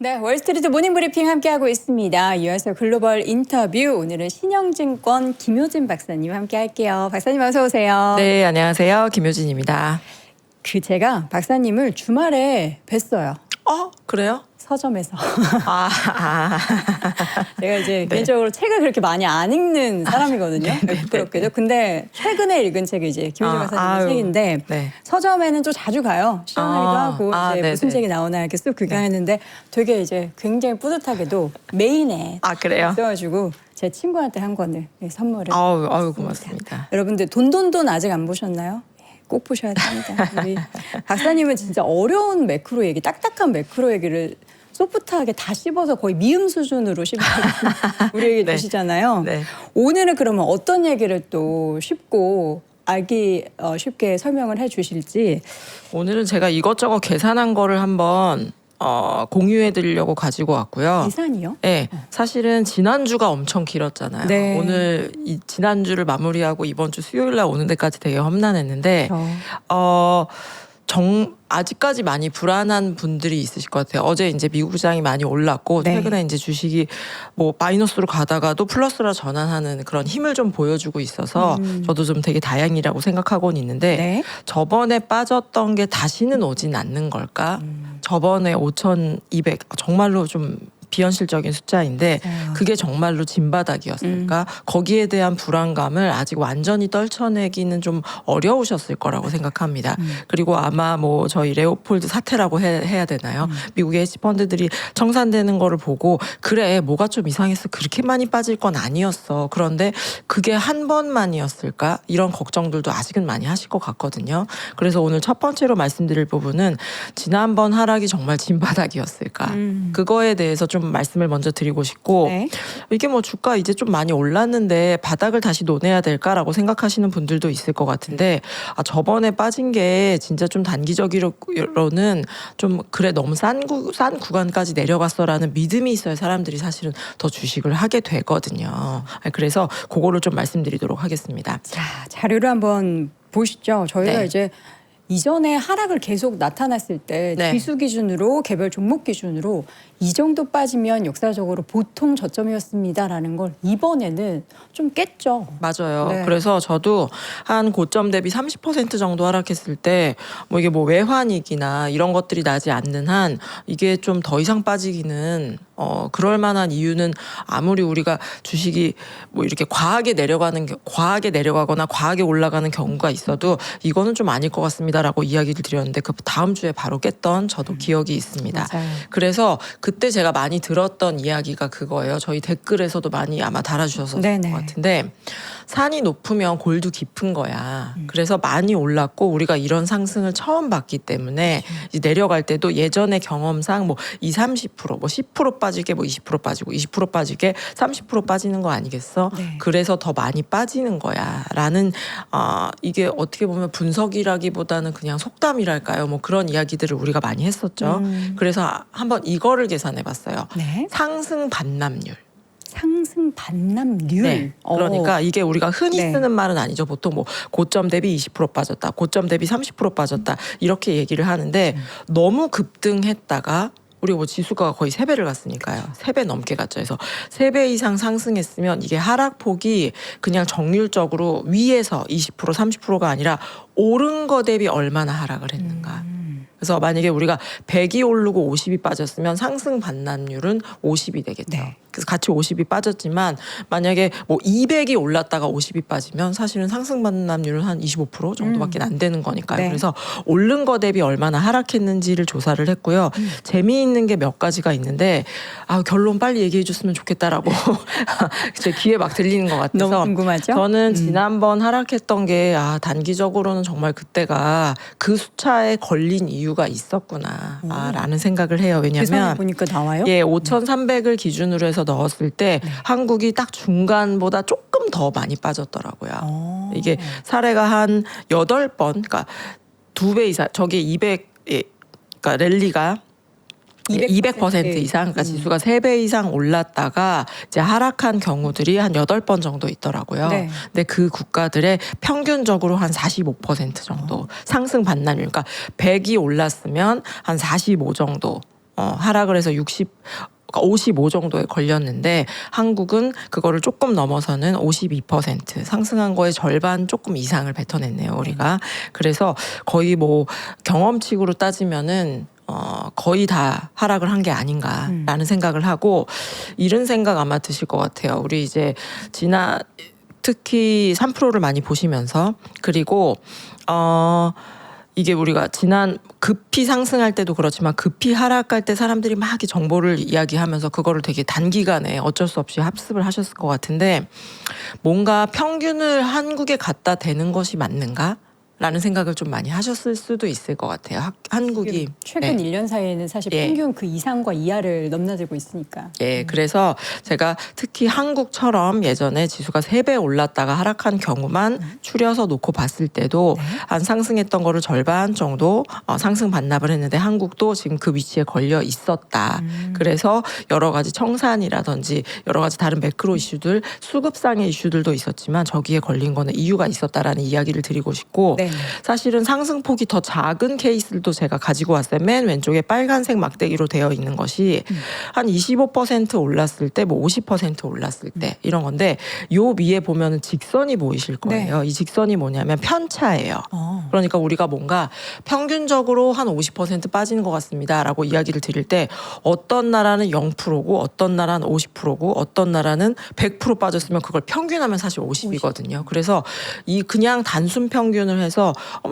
네, 월스트리트 모닝브리핑 함께하고 있습니다. 이어서 글로벌 인터뷰, 오늘은 신영증권 김효진 박사님 함께할게요. 박사님 어서 오세요. 네, 안녕하세요. 김효진입니다. 제가 박사님을 주말에 뵀어요. 그래요? 서점에서. 아. 제가 이제 네. 개인적으로 책을 그렇게 많이 안 읽는 사람이거든요. 네, 부끄럽게도. 근데 최근에 읽은 책이 이제 김효진 박사님 책인데 네. 서점에는 좀 자주 가요. 시연하기도 하고 이제 네네. 무슨 책이 나오나 이렇게 쓱 구경했는데 되게 이제 굉장히 뿌듯하게도 메인에 그래요? 있어가지고 제 친구한테 한 권을 선물을. 아유, 고맙습니다. 여러분들 돈돈돈 아직 안 보셨나요? 꼭 보셔야 됩니다. 우리 박사님은 진짜 어려운 매크로 얘기, 딱딱한 매크로 얘기를 소프트하게 다 씹어서 거의 미음 수준으로 씹어서 우리에게 네. 주시잖아요. 네. 오늘은 그러면 어떤 얘기를 또 쉽고 알기 쉽게 설명을 해 주실지. 오늘은 제가 이것저것 계산한 거를 한번 공유해 드리려고 가지고 왔고요. 계산이요? 네, 사실은 지난주가 엄청 길었잖아요. 네. 오늘 지난주를 마무리하고 이번 주 수요일 날 오는 데까지 되게 험난했는데 아직까지 많이 불안한 분들이 있으실 것 같아요. 어제 이제 미국 시장이 많이 올랐고 네. 최근에 이제 주식이 뭐 마이너스로 가다가도 플러스로 전환하는 그런 힘을 좀 보여주고 있어서 저도 좀 되게 다행이라고 생각하고는 있는데 네. 저번에 빠졌던 게 다시는 오진 않는 걸까? 저번에 5,200 정말로 좀 비현실적인 숫자인데 맞아요. 그게 정말로 진바닥이었을까? 거기에 대한 불안감을 아직 완전히 떨쳐내기는 좀 어려우셨을 거라고 생각합니다. 그리고 아마 뭐 저희 레오폴드 사태라고 해야 되나요? 미국의 헤지펀드들이 청산되는 거를 보고 그래 뭐가 좀 이상해서 그렇게 많이 빠질 건 아니었어. 그런데 그게 한 번만이었을까? 이런 걱정들도 아직은 많이 하실 것 같거든요. 그래서 오늘 첫 번째로 말씀드릴 부분은 지난번 하락이 정말 진바닥이었을까? 그거에 대해서 좀 말씀을 먼저 드리고 싶고 네. 이게 뭐 주가 이제 좀 많이 올랐는데 바닥을 다시 논해야 될까라고 생각하시는 분들도 있을 것 같은데 저번에 빠진 게 진짜 좀 단기적으로는 좀 그래 너무 싼 구간까지 내려갔어라는 믿음이 있어야 사람들이 사실은 더 주식을 하게 되거든요. 그래서 그거를 좀 말씀드리도록 하겠습니다. 자, 자료를 한번 보시죠. 저희가 네. 이제 이전에 하락을 계속 나타났을 때 네. 지수 기준으로 개별 종목 기준으로 이 정도 빠지면 역사적으로 보통 저점이었습니다라는 걸 이번에는 좀 깼죠. 맞아요. 네. 그래서 저도 한 고점 대비 30% 정도 하락했을 때 뭐 이게 뭐 외환위기나 이런 것들이 나지 않는 한 이게 좀 더 이상 빠지기는 그럴 만한 이유는 아무리 우리가 주식이 뭐 이렇게 과하게 내려가거나 과하게 올라가는 경우가 있어도 이거는 좀 아닐 것 같습니다라고 이야기를 드렸는데 그 다음 주에 바로 깼던 저도 기억이 있습니다. 맞아요. 그래서 그때 제가 많이 들었던 이야기가 그거예요. 저희 댓글에서도 많이 아마 달아주셨을 네네. 것 같은데 산이 높으면 골도 깊은 거야. 그래서 많이 올랐고 우리가 이런 상승을 처음 봤기 때문에 이제 내려갈 때도 예전의 경험상 뭐 20, 30%, 뭐 10% 빠지게 뭐 20% 빠지고 20% 빠지게 30% 빠지는 거 아니겠어? 네. 그래서 더 많이 빠지는 거야라는 이게 어떻게 보면 분석이라기보다는 그냥 속담이랄까요? 뭐 그런 이야기들을 우리가 많이 했었죠. 그래서 한번 이거를 계산해 봤어요. 네. 상승 반납률. 상승 반납률. 네. 그러니까 이게 우리가 흔히 네. 쓰는 말은 아니죠. 보통 뭐 고점 대비 20% 빠졌다. 고점 대비 30% 빠졌다. 이렇게 얘기를 하는데 너무 급등했다가 우리 뭐 지수가 거의 3배를 갔으니까요. 3배 넘게 갔죠. 그래서 3배 이상 상승했으면 이게 하락폭이 그냥 정률적으로 위에서 20% 30%가 아니라 오른 거 대비 얼마나 하락을 했는가. 그래서 만약에 우리가 100이 오르고 50이 빠졌으면 상승 반납률은 50이 되겠죠. 네. 그래서 같이 50이 빠졌지만 만약에 뭐 200이 올랐다가 50이 빠지면 사실은 상승 반납률은 한 25% 정도밖에 안 되는 거니까요. 네. 그래서 오른 거 대비 얼마나 하락했는지를 조사를 했고요. 재미있는 게 몇 가지가 있는데 결론 빨리 얘기해 줬으면 좋겠다라고 제 귀에 막 들리는 것 같아서 너무 궁금하죠? 저는 지난번 하락했던 게 단기적으로는 정말 그때가 그 숫자에 걸린 이유가 있었구나라는 생각을 해요. 계산해 왜냐하면 보니까 나와요. 5,300을 기준으로 해서 넣었을 때 한국이 딱 중간보다 조금 더 많이 빠졌더라고요. 이게 사례가 한 8번, 그러니까 2배 이상, 저게 200, 그러니까 랠리가 200% 이상, 그러니까 지수가 3배 이상 올랐다가 이제 하락한 경우들이 한 8번 정도 있더라고요. 네. 근데 그 국가들의 평균적으로 한 45% 정도 상승 반납률, 그러니까 100이 올랐으면 한 45 정도 하락을 해서 55 정도에 걸렸는데 한국은 그거를 조금 넘어서는 52% 상승한 거의 절반 조금 이상을 뱉어냈네요, 우리가. 그래서 거의 뭐 경험칙으로 따지면은 거의 다 하락을 한 게 아닌가라는 생각을 하고, 이런 생각 아마 드실 것 같아요. 우리 이제 특히 3프로를 많이 보시면서, 그리고 이게 우리가 지난 급히 상승할 때도 그렇지만 급히 하락할 때 사람들이 막 이렇게 정보를 이야기하면서 그거를 되게 단기간에 어쩔 수 없이 합습을 하셨을 것 같은데, 뭔가 평균을 한국에 갖다 대는 것이 맞는가? 라는 생각을 좀 많이 하셨을 수도 있을 것 같아요. 한국이 최근 1년 사이에는 사실 예. 평균 그 이상과 이하를 넘나들고 있으니까. 예, 그래서 제가 특히 한국처럼 예전에 지수가 3배 올랐다가 하락한 경우만 추려서 놓고 봤을 때도 한 상승했던 거를 절반 정도 상승 반납을 했는데, 한국도 지금 그 위치에 걸려 있었다. 그래서 여러 가지 청산이라든지 여러 가지 다른 매크로 이슈들, 수급상의 이슈들도 있었지만 저기에 걸린 거는 이유가 있었다라는 이야기를 드리고 싶고, 네. 사실은 상승폭이 더 작은 케이스들도 제가 가지고 왔어요. 맨 왼쪽에 빨간색 막대기로 되어 있는 것이 한 25% 올랐을 때, 뭐 50% 올랐을 때 이런 건데, 요 위에 보면은 직선이 보이실 거예요. 이 직선이 뭐냐면 편차예요. 그러니까 우리가 뭔가 평균적으로 한 50% 빠지는 것 같습니다라고 이야기를 드릴 때, 어떤 나라는 0%고 어떤 나라는 50%고 어떤 나라는 100% 빠졌으면 그걸 평균하면 사실 50이거든요. 그래서 이 그냥 단순 평균을 해서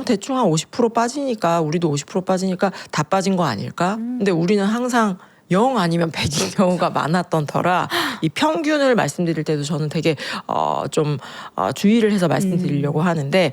대충 한 50% 빠지니까 우리도 50% 빠지니까 다 빠진 거 아닐까? 근데 우리는 항상 0 아니면 100인 경우가 많았던 터라 이 평균을 말씀드릴 때도 저는 되게 좀 주의를 해서 말씀드리려고 하는데,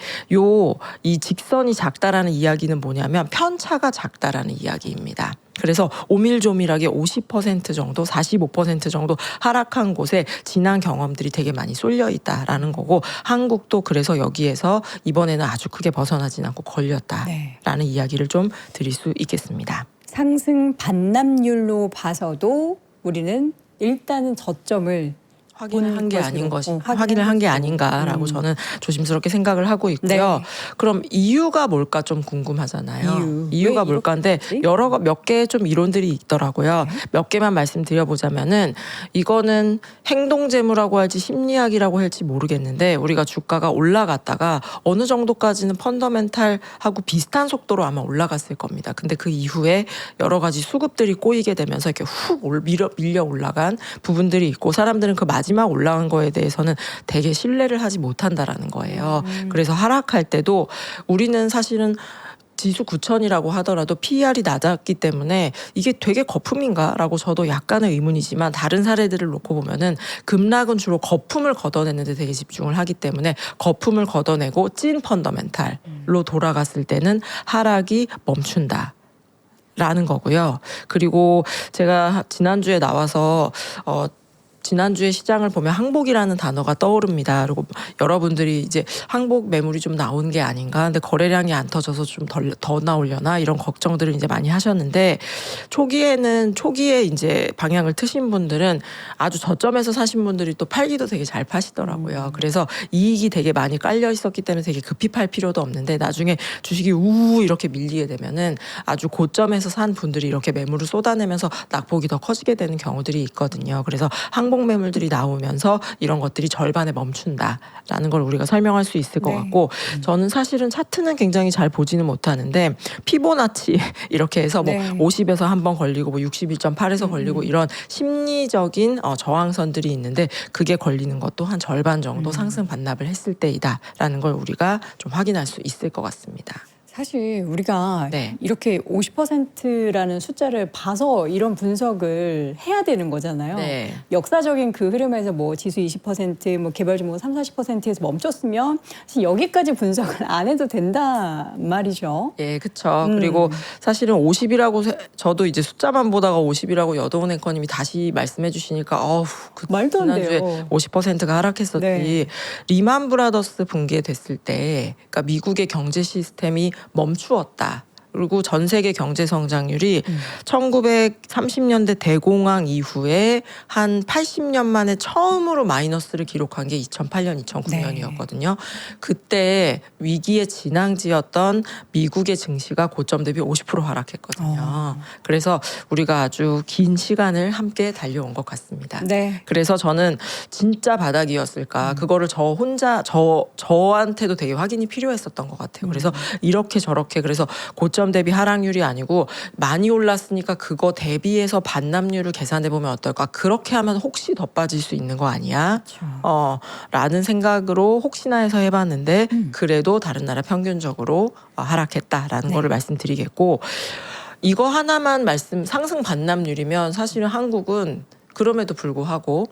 이 직선이 작다라는 이야기는 뭐냐면 편차가 작다라는 이야기입니다. 그래서 오밀조밀하게 50% 정도, 45% 정도 하락한 곳에 지난 경험들이 되게 많이 쏠려 있다라는 거고, 한국도 그래서 여기에서 이번에는 아주 크게 벗어나진 않고 걸렸다라는 이야기를 좀 드릴 수 있겠습니다. 상승 반납률로 봐서도 우리는 일단은 저점을 확인을 한 게 아닌 것이 확인한 확인을 한 게 것이고. 아닌가라고 저는 조심스럽게 생각을 하고 있고요. 네. 그럼 이유가 뭘까 좀 궁금하잖아요. 왜 이유가 뭘까인데 이렇게 몇 개의 좀 이론들이 있더라고요. 몇 개만 말씀드려 보자면은, 이거는 행동 재무라고 할지 심리학이라고 할지 모르겠는데, 우리가 주가가 올라갔다가 어느 정도까지는 펀더멘탈하고 비슷한 속도로 아마 올라갔을 겁니다. 근데 그 이후에 여러 가지 수급들이 꼬이게 되면서 이렇게 훅 밀려 올라간 부분들이 있고, 사람들은 그 마지막 올라간 거에 대해서는 되게 신뢰를 하지 못한다라는 거예요. 그래서 하락할 때도 우리는 사실은 지수 9,000이라고 하더라도 PER이 낮았기 때문에 이게 되게 거품인가라고 저도 약간의 의문이지만, 다른 사례들을 놓고 보면은 급락은 주로 거품을 걷어내는데 되게 집중을 하기 때문에 거품을 걷어내고 찐 펀더멘탈로 돌아갔을 때는 하락이 멈춘다. 라는 거고요. 그리고 제가 지난주에 나와서 지난주에 시장을 보면 항복이라는 단어가 떠오릅니다. 그리고 여러분들이 이제 항복 매물이 좀 나온 게 아닌가, 근데 거래량이 안 터져서 좀 더 나오려나, 이런 걱정들을 이제 많이 하셨는데, 초기에 이제 방향을 트신 분들은 아주 저점에서 사신 분들이 또 팔기도 되게 잘 파시더라고요. 그래서 이익이 되게 많이 깔려 있었기 때문에 되게 급히 팔 필요도 없는데, 나중에 주식이 이렇게 밀리게 되면은 아주 고점에서 산 분들이 이렇게 매물을 쏟아내면서 낙폭이 더 커지게 되는 경우들이 있거든요. 그래서 항복 매물들이 나오면서 이런 것들이 절반에 멈춘다라는 걸 우리가 설명할 수 있을 것 같고, 저는 사실은 차트는 굉장히 잘 보지는 못하는데, 피보나치 이렇게 해서 뭐 50에서 한번 걸리고 뭐 61.8에서 걸리고 이런 심리적인 저항선들이 있는데, 그게 걸리는 것도 한 절반 정도 상승 반납을 했을 때이다라는 걸 우리가 좀 확인할 수 있을 것 같습니다. 사실 우리가 이렇게 50%라는 숫자를 봐서 이런 분석을 해야 되는 거잖아요. 역사적인 그 흐름에서 뭐 지수 20%, 뭐 개별 종목 30-40%에서 멈췄으면 사실 여기까지 분석을 안 해도 된다 말이죠. 예, 그렇죠. 그리고 사실은 50이라고 저도 이제 숫자만 보다가 50이라고 여도운 앵커님이 다시 말씀해 주시니까 말도 안 지난주에 돼요. 50%가 하락했었지. 리만 브라더스 붕괴됐을 때, 그러니까 미국의 경제 시스템이 멈추었다. 그리고 전 세계 경제 성장률이 1930년대 대공황 이후에 한 80년 만에 처음으로 마이너스를 기록한 게 2008년, 2009년이었거든요. 그때 위기의 진앙지였던 미국의 증시가 고점 대비 50% 하락했거든요. 그래서 우리가 아주 긴 시간을 함께 달려온 것 같습니다. 네. 그래서 저는 진짜 바닥이었을까. 그거를 저 혼자 저한테도 되게 확인이 필요했었던 것 같아요. 그래서 이렇게 저렇게 그래서 고점 대비 하락률이 아니고 많이 올랐으니까 그거 대비해서 반납률을 계산해 보면 어떨까. 그렇게 하면 혹시 더 빠질 수 있는 거 아니야? 그렇죠. 라는 생각으로 혹시나 해서 해봤는데 그래도 다른 나라 평균적으로 하락했다라는 거를 말씀드리겠고 이거 하나만 상승 반납률이면 사실은 한국은 그럼에도 불구하고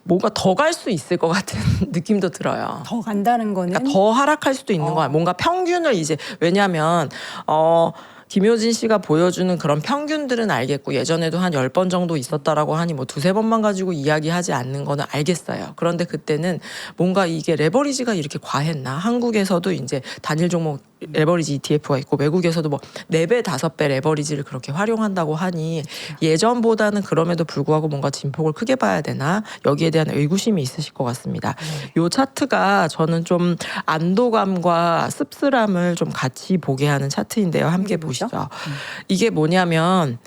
뭔가 더 갈 수 있을 것 같은 느낌도 들어요. 더 간다는 거는 그러니까 더 하락할 수도 있는 거야. 뭔가 평균을 이제 왜냐하면 김효진 씨가 보여주는 그런 평균들은 알겠고 예전에도 한 10번 정도 있었다라고 하니 뭐 두세 번만 가지고 이야기하지 않는 거는 알겠어요. 그런데 그때는 뭔가 이게 레버리지가 이렇게 과했나? 한국에서도 이제 단일 종목 레버리지 ETF가 있고 외국에서도 뭐 4배, 5배 레버리지를 그렇게 활용한다고 하니 예전보다는 그럼에도 불구하고 뭔가 진폭을 크게 봐야 되나? 여기에 대한 의구심이 있으실 것 같습니다. 요 차트가 저는 좀 안도감과 씁쓸함을 좀 같이 보게 하는 차트인데요. 함께 보시죠. 이게 뭐냐면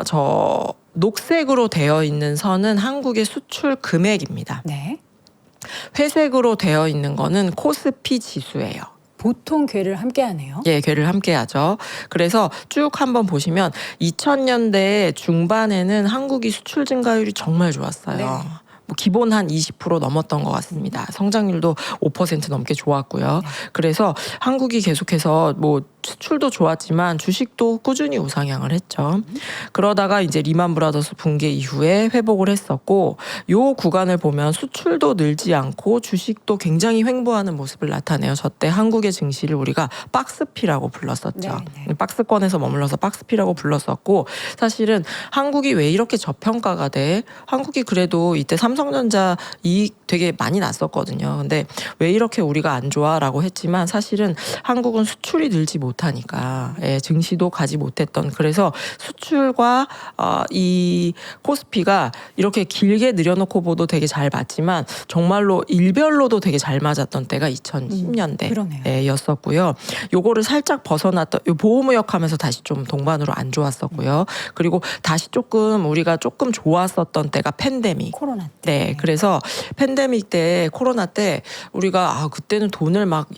저 녹색으로 되어 있는 선은 한국의 수출 금액입니다. 네. 회색으로 되어 있는 거는 코스피 지수예요. 보통 궤를 함께 하네요. 예, 궤를 함께 하죠. 그래서 쭉 한번 보시면 2000년대 중반에는 한국이 수출 증가율이 정말 좋았어요. 네. 뭐 기본 한 20% 넘었던 것 같습니다. 성장률도 5% 넘게 좋았고요. 그래서 한국이 계속해서 뭐 수출도 좋았지만 주식도 꾸준히 우상향을 했죠. 그러다가 이제 리만 브라더스 붕괴 이후에 회복을 했었고 요 구간을 보면 수출도 늘지 않고 주식도 굉장히 횡보하는 모습을 나타내요. 저때 한국의 증시를 우리가 박스피라고 불렀었죠. 네. 박스권에서 머물러서 박스피라고 불렀었고 사실은 한국이 왜 이렇게 저평가가 돼? 한국이 그래도 이때 삼성전자 이익 되게 많이 났었거든요. 근데 왜 이렇게 우리가 안 좋아라고 했지만 사실은 한국은 수출이 늘지 못하니까 증시도 가지 못했던 그래서 수출과 이 코스피가 이렇게 길게 늘여놓고 보도 되게 잘 맞지만 정말로 일별로도 되게 잘 맞았던 때가 2010년대였었고요. 요거를 살짝 벗어났던 요 보호무역하면서 다시 좀 동반으로 안 좋았었고요. 그리고 다시 우리가 조금 좋았었던 때가 팬데믹. 코로나 때. 네, 그래서 팬데믹 때 코로나 때 우리가 그때는 돈을 막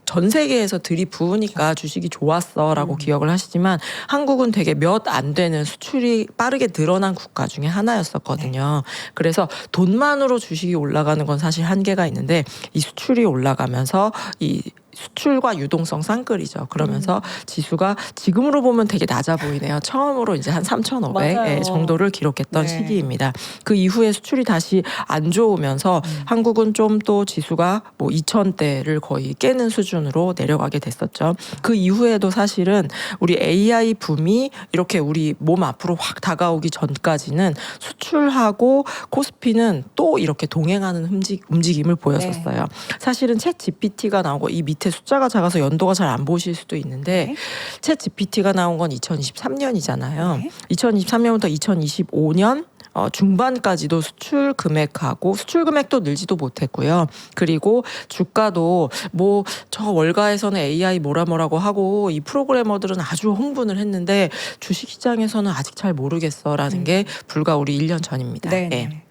전 세계에서 들이부으니까 주식이 좋았어라고 기억을 하시지만 한국은 되게 몇 안 되는 수출이 빠르게 늘어난 국가 중에 하나였었거든요. 그래서 돈만으로 주식이 올라가는 건 사실 한계가 있는데 이 수출이 올라가면서 이 수출과 유동성 쌍끌이죠. 그러면서 지수가 지금으로 보면 되게 낮아 보이네요. 처음으로 이제 한 3,500 정도를 기록했던 시기입니다. 그 이후에 수출이 다시 안 좋으면서 한국은 좀 또 지수가 뭐 2,000대를 거의 깨는 수준으로 내려가게 됐었죠. 그 이후에도 사실은 우리 AI 붐이 이렇게 우리 몸 앞으로 확 다가오기 전까지는 수출하고 코스피는 또 이렇게 동행하는 움직임을 보였었어요. 사실은 챗 GPT가 나오고 이 밑에 숫자가 작아서 연도가 잘 안 보실 수도 있는데 챗 GPT가 나온 건 2023년이잖아요. 2023년부터 2025년 중반까지도 수출 금액도 늘지도 못했고요. 그리고 주가도 뭐 저 월가에서는 AI 뭐라고 하고 이 프로그래머들은 아주 흥분을 했는데 주식시장에서는 아직 잘 모르겠어라는 게 불과 우리 1년 전입니다. 네.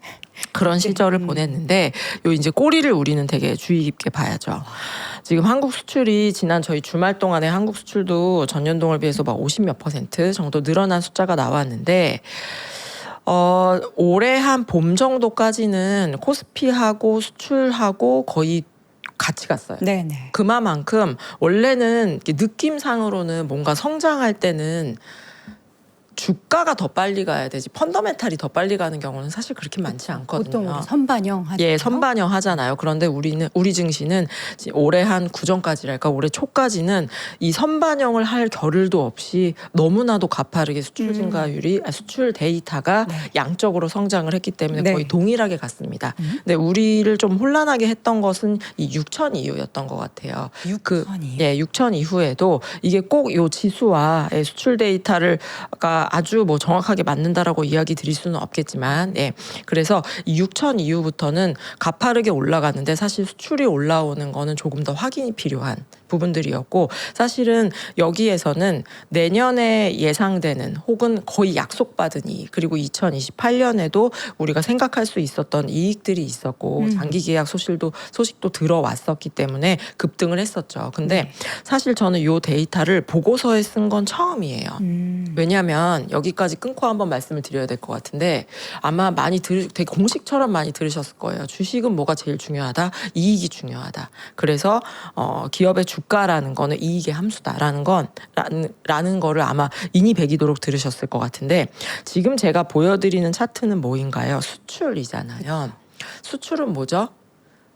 그런 시절을 보냈는데 요 이제 꼬리를 우리는 되게 주의 깊게 봐야죠. 지금 한국 수출이 지난 저희 주말 동안에 한국 수출도 전년동을 비해서 막 50몇 % 정도 늘어난 숫자가 나왔는데 올해 한 봄 정도까지는 코스피하고 수출하고 거의 같이 갔어요. 네네. 그만큼 원래는 느낌상으로는 뭔가 성장할 때는 주가가 더 빨리 가야 되지 펀더멘탈이 더 빨리 가는 경우는 사실 그렇게 많지 않거든요. 보통 우리 선반영 하죠. 예, 선반영 하잖아요. 그런데 우리 증시는 올해 한 구전까지랄까 올해 초까지는 이 선반영을 할 겨를도 없이 너무나도 가파르게 수출 증가율이 수출 데이터가 네. 양적으로 성장을 했기 때문에 네. 거의 동일하게 갔습니다. 근데 우리를 좀 혼란하게 했던 것은 이 6천 이후였던 것 같아요. 6천 이후. 예, 6천 이후에도 이게 꼭 요 지수와 수출 데이터를 아주 뭐 정확하게 맞는다라고 이야기 드릴 수는 없겠지만, 예, 그래서 이 6천 이후부터는 가파르게 올라갔는데 사실 수출이 올라오는 거는 조금 더 확인이 필요한 부분들이었고 사실은 여기에서는 내년에 예상되는 혹은 거의 약속받은 이익 그리고 2028년에도 우리가 생각할 수 있었던 이익들이 있었고 장기 계약 소식도 들어왔었기 때문에 급등을 했었죠. 근데 사실 저는 이 데이터를 보고서에 쓴 건 처음이에요. 왜냐하면 여기까지 끊고 한번 말씀을 드려야 될 것 같은데 아마 되게 공식처럼 많이 들으셨을 거예요. 주식은 뭐가 제일 중요하다? 이익이 중요하다. 그래서 기업의 주가라는 거는 이익의 함수다라는 라는 거를 아마 인이백이도록 들으셨을 것 같은데 지금 제가 보여드리는 차트는 뭐인가요? 수출이잖아요. 수출은 뭐죠?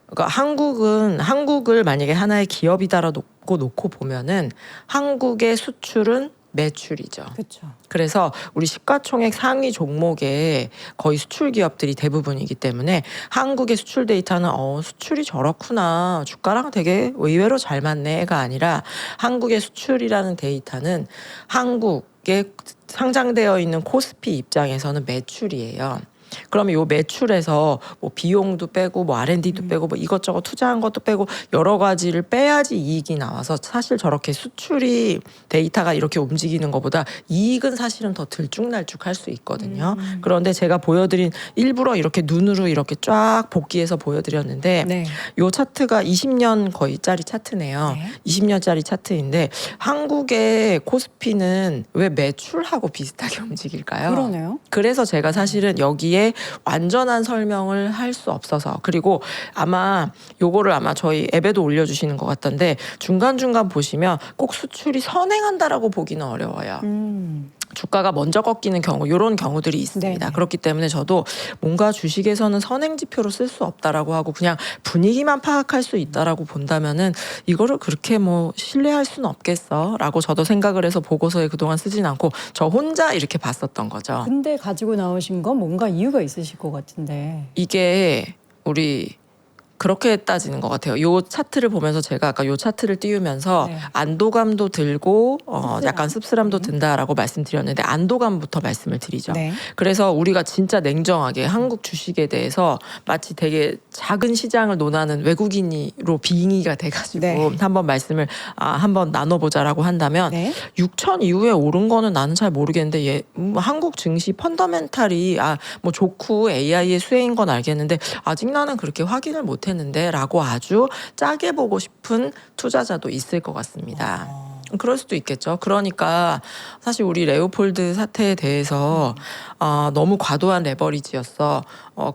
그러니까 한국을 만약에 하나의 기업이다라고 놓고 보면은 한국의 수출은 매출이죠. 그렇죠. 그래서 우리 시가총액 상위 종목에 거의 수출 기업들이 대부분이기 때문에 한국의 수출 데이터는 수출이 저렇구나 주가랑 되게 의외로 잘 맞네가 아니라 한국의 수출이라는 데이터는 한국에 상장되어 있는 코스피 입장에서는 매출이에요. 그러면 요 매출에서 뭐 비용도 빼고 뭐 R&D도 빼고 뭐 이것저것 투자한 것도 빼고 여러 가지를 빼야지 이익이 나와서 사실 저렇게 수출이 데이터가 이렇게 움직이는 것보다 이익은 사실은 더 들쭉날쭉할 수 있거든요. 그런데 제가 보여드린 일부러 이렇게 눈으로 이렇게 쫙 복기해서 보여드렸는데 네. 요 차트가 20년 거의 짜리 차트네요. 네. 20년짜리 차트인데 한국의 코스피는 왜 매출하고 비슷하게 움직일까요? 그러네요. 그래서 제가 사실은 여기에 완전한 설명을 할 수 없어서 그리고 요거를 아마 저희 앱에도 올려주시는 것 같던데 중간중간 보시면 꼭 수출이 선행한다라고 보기는 어려워요. 주가가 먼저 꺾이는 경우 이런 경우들이 있습니다. 네네. 그렇기 때문에 저도 뭔가 주식에서는 선행 지표로 쓸 수 없다라고 하고 그냥 분위기만 파악할 수 있다라고 본다면은 이거를 그렇게 뭐 신뢰할 수는 없겠어라고 저도 생각을 해서 보고서에 그동안 쓰진 않고 저 혼자 이렇게 봤었던 거죠. 근데 가지고 나오신 건 뭔가 이유가 있으실 것 같은데. 이게 우리 그렇게 따지는 것 같아요. 요 차트를 보면서 제가 아까 요 차트를 띄우면서 네. 안도감도 들고 씁쓸함. 약간 씁쓸함도 든다라고 말씀드렸는데 안도감부터 말씀을 드리죠. 네. 그래서 우리가 진짜 냉정하게 한국 주식에 대해서 마치 되게 작은 시장을 논하는 외국인으로 빙의가 돼가지고 네. 한번 말씀을 한번 나눠보자라고 한다면 네. 6천 이후에 오른 거는 나는 잘 모르겠는데 한국 증시 펀더멘탈이 뭐 좋고 AI의 수혜인 건 알겠는데 아직 나는 그렇게 확인을 못했는데 라고 아주 짜게 보고 싶은 투자자도 있을 것 같습니다. 그럴 수도 있겠죠. 그러니까 사실 우리 레오폴드 사태에 대해서 너무 과도한 레버리지였어.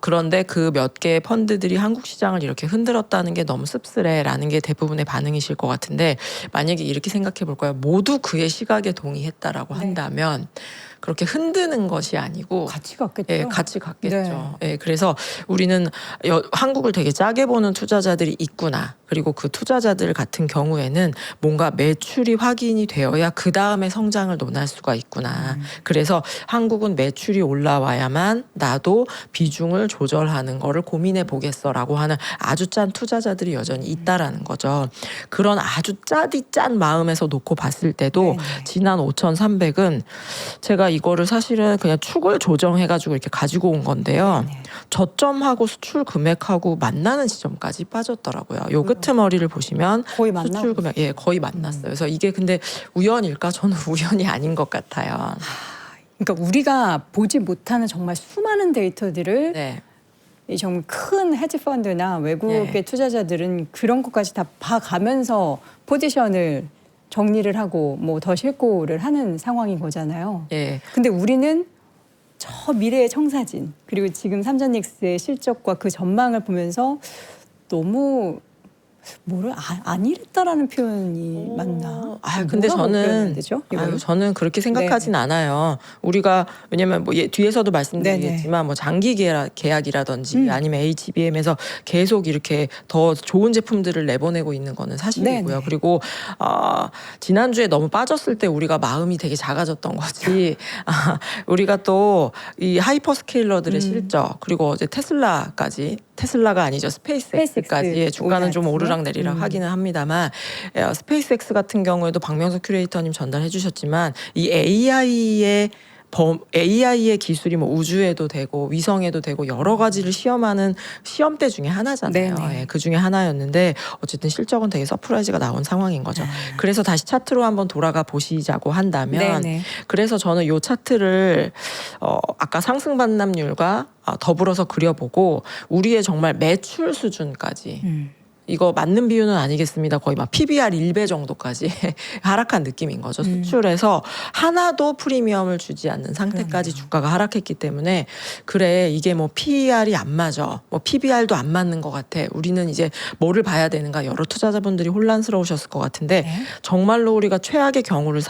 그런데 그 몇 개의 펀드들이 한국 시장을 이렇게 흔들었다는 게 너무 씁쓸해라는 게 대부분의 반응이실 것 같은데 만약에 이렇게 생각해 볼까요? 모두 그의 시각에 동의했다라고 네. 한다면 그렇게 흔드는 것이 아니고 같이 갔겠죠. 예, 같이 갔겠죠. 예, 그래서 우리는 한국을 되게 짜게 보는 투자자들이 있구나. 그리고 그 투자자들 같은 경우에는 뭔가 매출이 확인이 되어야 그 다음에 성장을 논할 수가 있구나. 그래서 한국은 매출이 올라와야만 나도 비중을 조절하는 거를 고민해 보겠어라고 하는 아주 짠 투자자들이 여전히 있다라는 거죠. 그런 아주 짠 마음에서 놓고 봤을 때도 네네. 지난 5,300은 제가 이거를 사실은 그냥 축을 조정해가지고 이렇게 가지고 온 건데요. 네네. 저점하고 수출 금액하고 만나는 지점까지 빠졌더라고요. 요 끄트머리를 보시면 거의 만나고 수출 금액 거의 만났어요. 그래서 이게 근데 우연일까? 저는 우연이 아닌 것 같아요. 그러니까 우리가 보지 못하는 정말 수많은 데이터들을 네. 이 정말 큰 헤지 펀드나 외국의 네. 투자자들은 그런 것까지 다 봐가면서 포지션을 정리를 하고 뭐 더 실고를 하는 상황인 거잖아요. 예. 근데 우리는 저 미래의 청사진 그리고 지금 삼전닉스의 실적과 그 전망을 보면서 너무 뭐를 안 이랬다라는 표현이 맞나? 근데 뭐라고 표현해야 저는 되죠? 이걸? 저는 그렇게 생각하진 않아요. 우리가 왜냐면 뭐 뒤에서도 말씀드리겠지만 뭐 장기 계약이라든지 아니면 HBM에서 계속 이렇게 더 좋은 제품들을 내보내고 있는 거는 사실이고요. 네네. 그리고 지난주에 너무 빠졌을 때 우리가 마음이 되게 작아졌던 거지. 우리가 또 이 하이퍼스케일러들의 실적 그리고 어제 테슬라가 아니죠. 스페이스X까지 주가는 좀 오르락 내리락 하기는 합니다만 스페이스X 같은 경우에도 박명수 큐레이터님 전달해 주셨지만 이 AI의 기술이 뭐 우주에도 되고 위성에도 되고 여러 가지를 시험하는 시험대 중에 하나잖아요. 네네. 그 중에 하나였는데 어쨌든 실적은 되게 서프라이즈가 나온 상황인 거죠. 그래서 다시 차트로 한번 돌아가 보시자고 한다면 네네. 그래서 저는 이 차트를 아까 상승 반납률과 더불어서 그려보고 우리의 정말 매출 수준까지 이거 맞는 비유는 아니겠습니다. 거의 막 PBR 1배 정도까지 하락한 느낌인 거죠. 수출에서 하나도 프리미엄을 주지 않는 상태까지 주가가 하락했기 때문에 그래 이게 뭐 PER이 안 맞아. 뭐 PBR도 안 맞는 것 같아. 우리는 이제 뭐를 봐야 되는가 여러 투자자분들이 혼란스러우셨을 것 같은데 정말로 우리가 최악의 경우를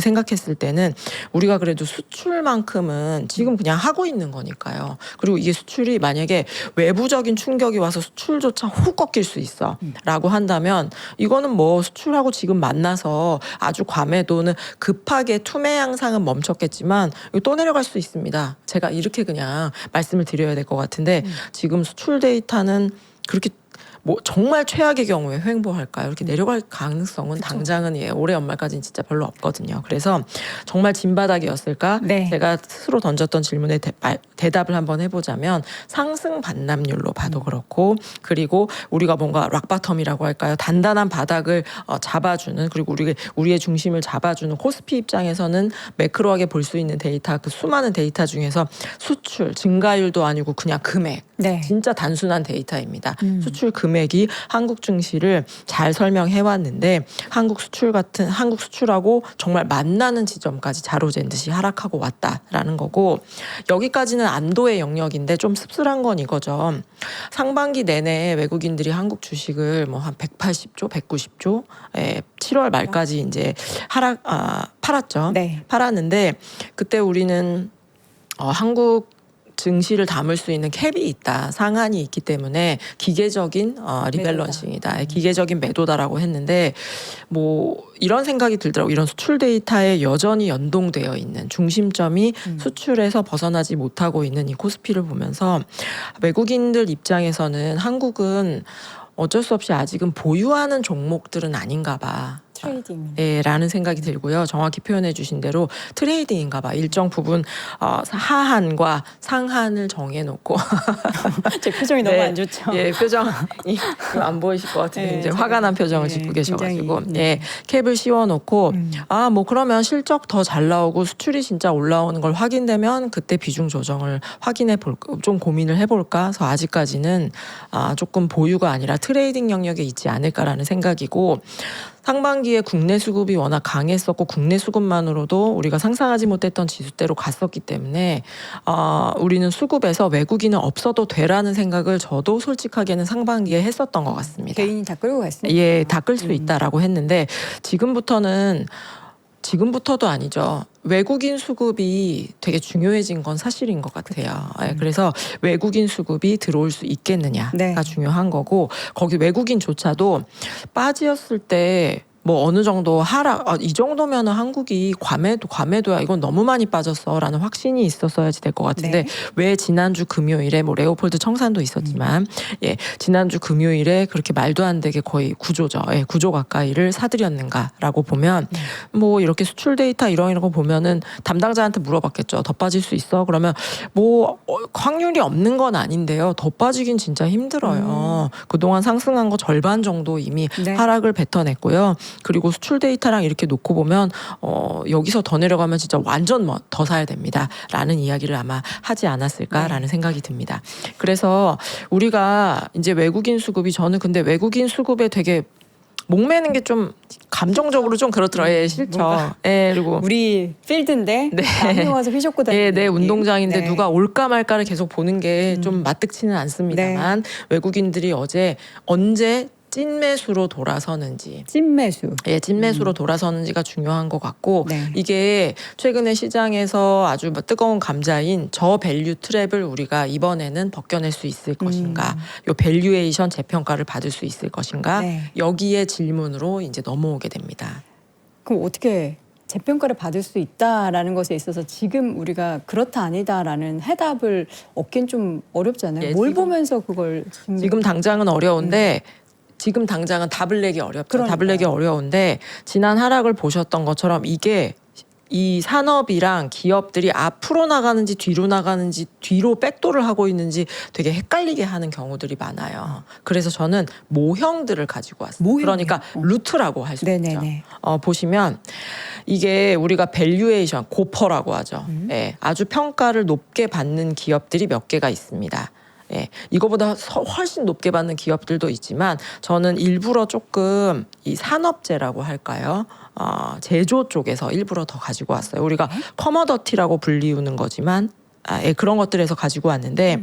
생각했을 때는 우리가 그래도 수출만큼은 지금 그냥 하고 있는 거니까요. 그리고 이게 수출이 만약에 외부적인 충격이 와서 수출조차 훅 꺾일 수 있어 라고 한다면 이거는 뭐 수출하고 지금 만나서 아주 과매도는 급하게 투매 양상은 멈췄겠지만 이거 또 내려갈 수 있습니다. 제가 이렇게 그냥 말씀을 드려야 될 것 같은데 지금 수출 데이터는 그렇게 뭐 정말 최악의 경우에 횡보할까요? 이렇게 내려갈 가능성은 당장은 올해 연말까지는 진짜 별로 없거든요. 그래서 정말 진바닥이었을까? 제가 스스로 던졌던 질문에 대답을 한번 해보자면 상승 반납률로 봐도 그렇고 그리고 우리가 뭔가 락바텀이라고 할까요? 단단한 바닥을 잡아주는 그리고 우리의 중심을 잡아주는 코스피 입장에서는 매크로하게 볼 수 있는 데이터 그 수많은 데이터 중에서 수출 증가율도 아니고 그냥 금액 진짜 단순한 데이터입니다. 수출 금액이 한국 증시를 잘 설명해 왔는데 한국 수출하고 정말 만나는 지점까지 자로잰 듯이 하락하고 왔다라는 거고 여기까지는 안도의 영역인데 좀 씁쓸한 건 이거죠. 상반기 내내 외국인들이 한국 주식을 뭐 한 180조, 190조 7월 말까지 이제 팔았죠. 팔았는데 그때 우리는 한국 증시를 담을 수 있는 캡이 있다. 상한이 있기 때문에 기계적인 리밸런싱이다. 기계적인 매도다라고 했는데 뭐 이런 생각이 들더라고요. 이런 수출 데이터에 여전히 연동되어 있는 중심점이 수출에서 벗어나지 못하고 있는 이 코스피를 보면서 외국인들 입장에서는 한국은 어쩔 수 없이 아직은 보유하는 종목들은 아닌가 봐. 트레이딩. 라는 생각이 들고요. 정확히 표현해 주신 대로 트레이딩인가 봐. 일정 부분 하한과 상한을 정해놓고 제 표정이 너무 안 좋죠. 표정이 안 보이실 것 같은데 이제 화가 난 표정을 짓고 계셔가지고 캡을 씌워놓고 뭐 그러면 실적 더 잘 나오고 수출이 진짜 올라오는 걸 확인되면 그때 비중 조정을 확인해 볼까 좀 고민을 해볼까 해서 아직까지는 조금 보유가 아니라 트레이딩 영역에 있지 않을까라는 생각이고 상반기에 국내 수급이 워낙 강했었고 국내 수급만으로도 우리가 상상하지 못했던 지수대로 갔었기 때문에 우리는 수급에서 외국인은 없어도 되라는 생각을 저도 솔직하게는 상반기에 했었던 것 같습니다. 개인이 다 끌고 갔습니다. 다 끌 수 있다라고 했는데 지금부터도 아니죠. 외국인 수급이 되게 중요해진 건 사실인 것 같아요. 그래서 외국인 수급이 들어올 수 있겠느냐가 중요한 거고 거기 외국인조차도 빠지었을 때 뭐 어느 정도 이 정도면 한국이 과매도야 이건 너무 많이 빠졌어라는 확신이 있었어야지 될 것 같은데 왜 지난주 금요일에 뭐 레오폴드 청산도 있었지만 지난주 금요일에 그렇게 말도 안 되게 거의 구조 가까이를 사들였는가라고 보면 뭐 이렇게 수출 데이터 이런 거 보면은 담당자한테 물어봤겠죠. 더 빠질 수 있어? 그러면 뭐 확률이 없는 건 아닌데요. 더 빠지긴 진짜 힘들어요. 그동안 상승한 거 절반 정도 이미 하락을 뱉어냈고요. 그리고 수출 데이터랑 이렇게 놓고 보면 여기서 더 내려가면 진짜 완전 더 사야 됩니다. 라는 이야기를 아마 하지 않았을까라는 생각이 듭니다. 그래서 우리가 이제 외국인 수급이 저는 근데 외국인 수급에 되게 목매는 게 좀 감정적으로 좀 그렇더라고요. 예, 싫죠. 뭔가 예, 그리고 우리 필드인데 네. 남이 와서 휘젓고 다니는 예, 내 느낌. 운동장인데 네. 누가 올까 말까를 계속 보는 게 좀 맞득치는 않습니다만 외국인들이 어제 언제 찐매수로 돌아서는지 찐매수. 예, 찐매수로 돌아서는지가 중요한 것 같고 네. 이게 최근에 시장에서 아주 뜨거운 감자인 저밸류 트랩을 우리가 이번에는 벗겨낼 수 있을 것인가, 요 밸류에이션 재평가를 받을 수 있을 것인가, 네. 여기에 질문으로 이제 넘어오게 됩니다. 그럼 어떻게 재평가를 받을 수 있다라는 것에 있어서 지금 우리가 그렇다 아니다라는 해답을 얻긴 좀 어렵잖아요. 예, 뭘 지금- 보면서 그걸 지금 당장은 어려운데 지금 당장은 답을 내기 어렵죠. 그러니까요. 답을 내기 어려운데 지난 하락을 보셨던 것처럼 이게 이 산업이랑 기업들이 앞으로 나가는지 뒤로 나가는지 뒤로 백도를 하고 있는지 되게 헷갈리게 하는 경우들이 많아요. 그래서 저는 모형들을 가지고 왔어요. 모형이요? 그러니까 루트라고 할 수 있죠. 네네네. 보시면 이게 우리가 밸류에이션 고퍼라고 하죠. 예, 아주 평가를 높게 받는 기업들이 몇 개가 있습니다. 예, 이거보다 훨씬 높게 받는 기업들도 있지만 저는 일부러 조금 이 산업재라고 할까요? 제조 쪽에서 일부러 더 가지고 왔어요. 우리가 커머더티라고 불리우는 거지만 예, 그런 것들에서 가지고 왔는데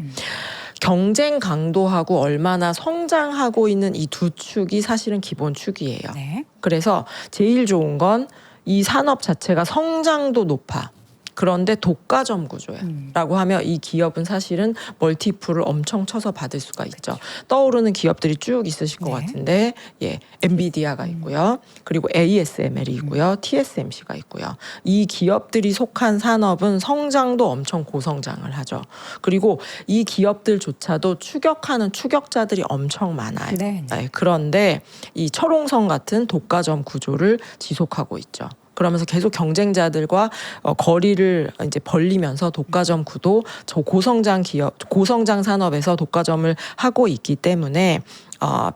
경쟁 강도하고 얼마나 성장하고 있는 이 두 축이 사실은 기본 축이에요. 네. 그래서 제일 좋은 건 이 산업 자체가 성장도 높아. 그런데 독과점 구조야. 라고 하면 이 기업은 사실은 멀티플을 엄청 쳐서 받을 수가 있죠. 떠오르는 기업들이 쭉 있으실 것 네. 같은데, 예, 엔비디아가 있고요. 그리고 ASML이 있고요. TSMC가 있고요. 이 기업들이 속한 산업은 성장도 엄청 고성장을 하죠. 그리고 이 기업들조차도 추격하는 추격자들이 엄청 많아요. 네. 네, 그런데 이 철옹성 같은 독과점 구조를 지속하고 있죠. 그러면서 계속 경쟁자들과 거리를 이제 벌리면서 독과점 구도, 저 고성장 기업, 고성장 산업에서 독과점을 하고 있기 때문에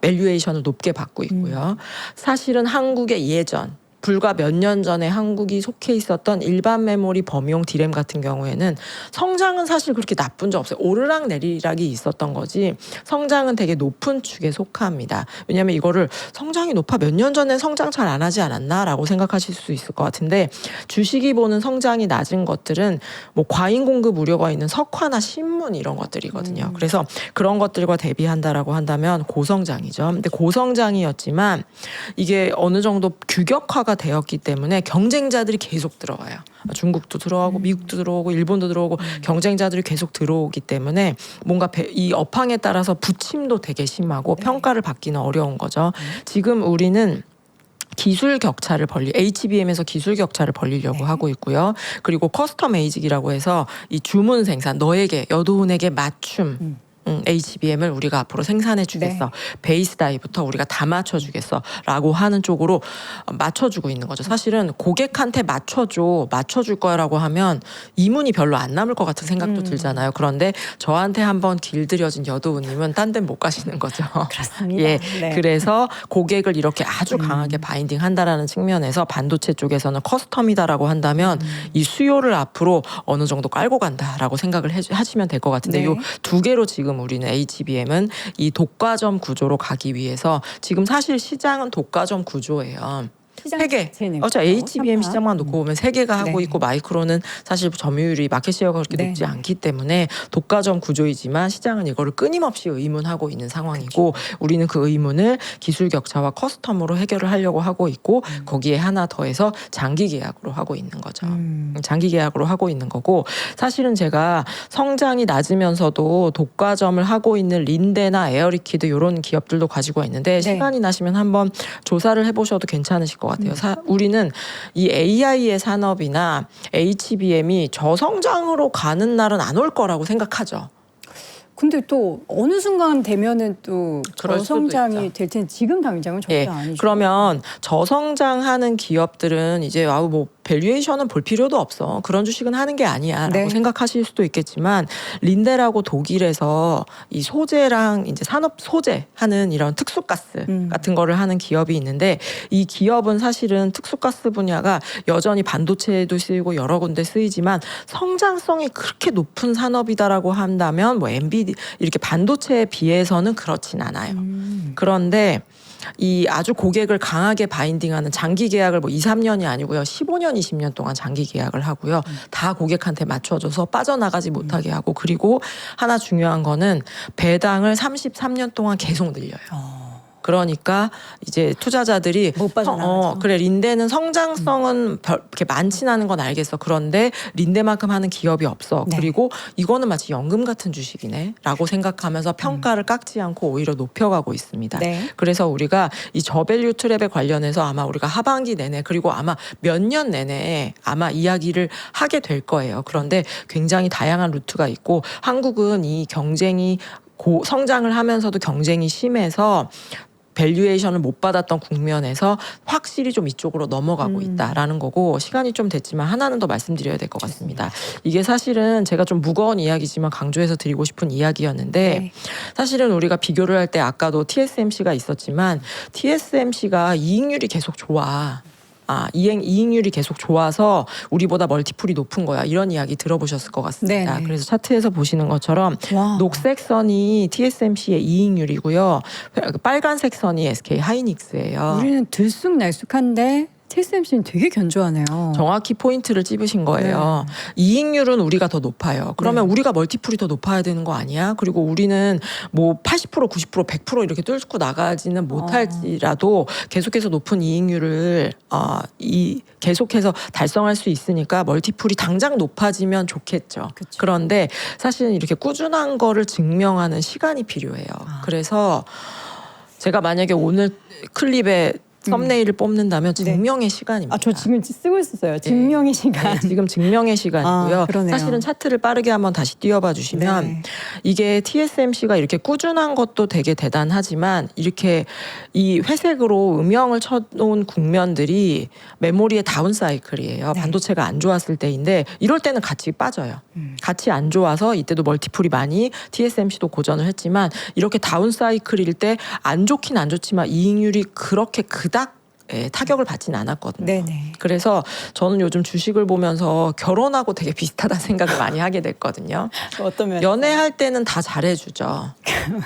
밸류에이션을 높게 받고 있고요. 사실은 한국의 예전 불과 몇 년 전에 한국이 속해 있었던 일반 메모리 범용 디램 같은 경우에는 성장은 사실 그렇게 나쁜 적 없어요. 오르락 내리락이 있었던 거지 성장은 되게 높은 축에 속합니다. 왜냐하면 이거를 성장이 높아 몇 년 전에 성장 잘 안 하지 않았나라고 생각하실 수 있을 것 같은데 주식이 보는 성장이 낮은 것들은 뭐 과잉 공급 우려가 있는 석화나 신문 이런 것들이거든요. 그래서 그런 것들과 대비한다라고 한다면 고성장이죠. 근데 고성장이었지만 이게 어느 정도 규격화가 되었기 때문에 경쟁자들이 계속 들어와요. 중국도 들어오고 미국도 들어오고 일본도 들어오고 경쟁자들이 계속 들어오기 때문에 뭔가 이 업황에 따라서 부침도 되게 심하고 평가를 받기는 어려운 거죠. 지금 우리는 기술 격차를 HBM에서 기술 격차를 벌리려고 하고 있고요. 그리고 커스텀 에이직이라고 해서 이 주문 생산, 너에게 여도운에게 맞춤 HBM을 우리가 앞으로 생산해 주겠어. 베이스 다이부터 우리가 다 맞춰 주겠어. 라고 하는 쪽으로 맞춰주고 있는 거죠. 사실은 고객한테 맞춰줄 거라고 하면 이문이 별로 안 남을 것 같은 생각도 들잖아요. 그런데 저한테 한번 길들여진 여도우님은 딴 데는 못 가시는 거죠. 그렇습니다. 예, 네. 그래서 고객을 이렇게 아주 강하게 바인딩 한다라는 측면에서 반도체 쪽에서는 커스텀이다라고 한다면 이 수요를 앞으로 어느 정도 깔고 간다라고 생각을 하시면 될 것 같은데 네. 요 두 개로 지금 우리는 HBM은 이 독과점 구조로 가기 위해서 지금 사실 시장은 독과점 구조예요. 세 개. HBM 시장만 놓고 보면 세 개가 하고 네. 있고 마이크론은 사실 점유율이 마켓 셰어가 그렇게 네. 높지 않기 때문에 독과점 구조이지만 시장은 이거를 끊임없이 의문하고 있는 상황이고 우리는 그 의문을 기술 격차와 커스텀으로 해결을 하려고 하고 있고 거기에 하나 더해서 장기 계약으로 하고 있는 거죠. 장기 계약으로 하고 있는 거고 사실은 제가 성장이 낮으면서도 독과점을 하고 있는 린데나 에어리퀴드 이런 기업들도 가지고 있는데 시간이 나시면 한번 조사를 해보셔도 괜찮으실 것 같아요. 우리는 이 AI의 산업이나 HBM이 저성장으로 가는 날은 안 올 거라고 생각하죠. 근데 또 어느 순간 되면은 또 그럴 수도 저성장이 있죠. 될 텐데 지금 당장은 절대 예, 아니죠. 그러면 저성장하는 기업들은 이제 뭐 밸류에이션은 볼 필요도 없어. 그런 주식은 하는 게 아니야라고 네. 생각하실 수도 있겠지만 린데라고 독일에서 이 소재랑 이제 산업 소재 하는 이런 특수가스 같은 거를 하는 기업이 있는데 이 기업은 사실은 특수가스 분야가 여전히 반도체에도 쓰이고 여러 군데 쓰이지만 성장성이 그렇게 높은 산업이다라고 한다면 뭐 엔비디 이렇게 반도체에 비해서는 그렇진 않아요. 그런데 이 아주 고객을 강하게 바인딩하는 장기 계약을 뭐 2, 3년이 아니고요. 15년, 20년 동안 장기 계약을 하고요. 다 고객한테 맞춰줘서 빠져나가지 못하게 하고 그리고 하나 중요한 거는 배당을 33년 동안 계속 늘려요. 그러니까 이제 투자자들이 못 빠져나가죠. 그래 린데는 성장성은 그렇게 많진 않은 건 알겠어. 그런데 린데만큼 하는 기업이 없어. 네. 그리고 이거는 마치 연금 같은 주식이네라고 생각하면서 평가를 깎지 않고 오히려 높여가고 있습니다. 네. 그래서 우리가 이 저밸류 트랩에 관련해서 아마 우리가 하반기 내내 그리고 아마 몇 년 내내 아마 이야기를 하게 될 거예요. 그런데 굉장히 다양한 루트가 있고 한국은 이 경쟁이 성장을 하면서도 경쟁이 심해서 밸류에이션을 못 받았던 국면에서 확실히 좀 이쪽으로 넘어가고 있다라는 거고 시간이 좀 됐지만 하나는 더 말씀드려야 될 것 같습니다. 이게 사실은 제가 좀 무거운 이야기지만 강조해서 드리고 싶은 이야기였는데 네. 사실은 우리가 비교를 할 때 아까도 TSMC가 있었지만 TSMC가 이익률이 계속 좋아. 이익률이 계속 좋아서 우리보다 멀티플이 높은 거야. 이런 이야기 들어보셨을 것 같습니다. 네네. 그래서 차트에서 보시는 것처럼 와. 녹색 선이 TSMC의 이익률이고요. 빨간색 선이 SK 하이닉스예요. 우리는 들쑥날쑥한데 TSMC는 되게 견조하네요. 정확히 포인트를 찝으신 거예요. 이익률은 우리가 더 높아요. 그러면 우리가 멀티플이 더 높아야 되는 거 아니야? 그리고 우리는 뭐 80%, 90%, 100% 이렇게 뚫고 나가지는 못할지라도 계속해서 높은 이익률을 계속해서 달성할 수 있으니까 멀티플이 당장 높아지면 좋겠죠. 그쵸. 그런데 사실은 이렇게 꾸준한 거를 증명하는 시간이 필요해요. 그래서 제가 만약에 오늘 클립에 썸네일을 뽑는다면 증명의 시간입니다. 저 지금 쓰고 있었어요. 증명의 시간. 네, 지금 증명의 시간이고요. 그러네요. 사실은 차트를 빠르게 한번 다시 띄워봐 주시면 네. 이게 TSMC가 이렇게 꾸준한 것도 되게 대단하지만 이렇게 이 회색으로 음영을 쳐놓은 국면들이 메모리의 다운 사이클이에요. 네. 반도체가 안 좋았을 때인데 이럴 때는 같이 빠져요. 같이 안 좋아서 이때도 멀티플이 많이 TSMC도 고전을 했지만 이렇게 다운 사이클일 때 안 좋긴 안 좋지만 이익률이 그렇게 그닥 타격을 받지는 않았거든요. 네네. 그래서 저는 요즘 주식을 보면서 결혼하고 되게 비슷하다는 생각을 많이 하게 됐거든요. 어떤 면? 연애할 때는 다 잘해주죠.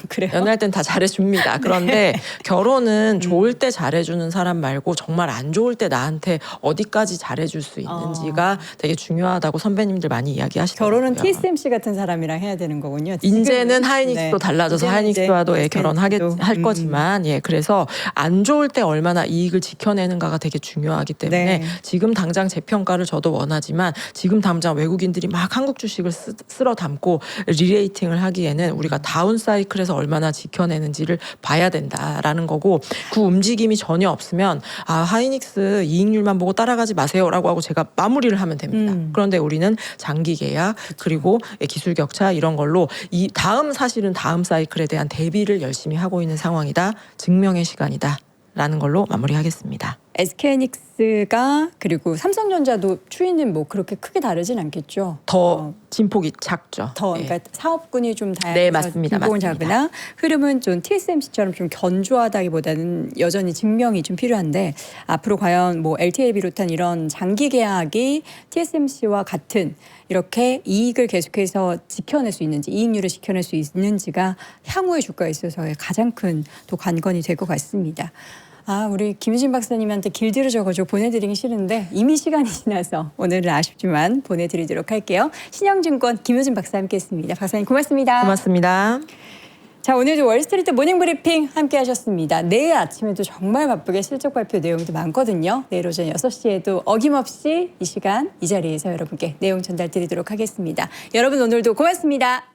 그래요? 연애할 땐 다 잘해줍니다. 그런데 결혼은 좋을 때 잘해주는 사람 말고 정말 안 좋을 때 나한테 어디까지 잘해줄 수 있는지가 되게 중요하다고 선배님들 많이 이야기하시더라고요. 결혼은 TSMC 같은 사람이랑 해야 되는 거군요. 인제는 하이닉스도 달라져서 이제는 하이닉스와도 이제 결혼할 SK 도. 거지만 그래서 안 좋을 때 얼마나 이익을 지켜내는가가 되게 중요하기 때문에 네. 지금 당장 재평가를 저도 원하지만 지금 당장 외국인들이 막 한국 주식을 쓸어 담고 리레이팅을 하기에는 우리가 다운 사이클에서 얼마나 지켜내는지를 봐야 된다라는 거고 그 움직임이 전혀 없으면 하이닉스 이익률만 보고 따라가지 마세요라고 하고 제가 마무리를 하면 됩니다. 그런데 우리는 장기 계약 그리고 기술 격차 이런 걸로 이 사실은 다음 사이클에 대한 대비를 열심히 하고 있는 상황이다. 증명의 시간이다. 라는 걸로 마무리하겠습니다. SK하이닉스가 그리고 삼성전자도 추이는 뭐 그렇게 크게 다르진 않겠죠. 더 진폭이 작죠. 그러니까 사업군이 좀 네, 다양해서 맞습니다. 진폭은 맞습니다. 작으나 흐름은 좀 TSMC처럼 좀 견조하다기보다는 여전히 증명이 좀 필요한데 앞으로 과연 뭐 LTA 비롯한 이런 장기 계약이 TSMC와 같은 이렇게 이익을 계속해서 지켜낼 수 있는지 이익률을 지켜낼 수 있는지가 향후의 주가에 있어서의 가장 큰 또 관건이 될 것 같습니다. 우리 김유진 박사님한테 길들여져가지고 보내드리기 싫은데 이미 시간이 지나서 오늘은 아쉽지만 보내드리도록 할게요. 신영증권 김유진 박사 함께했습니다. 박사님 고맙습니다. 고맙습니다. 자, 오늘도 월스트리트 모닝 브리핑 함께 하셨습니다. 내일 아침에도 정말 바쁘게 실적 발표 내용도 많거든요. 내일 오전 6시에도 어김없이 이 시간 이 자리에서 여러분께 내용 전달 드리도록 하겠습니다. 여러분 오늘도 고맙습니다.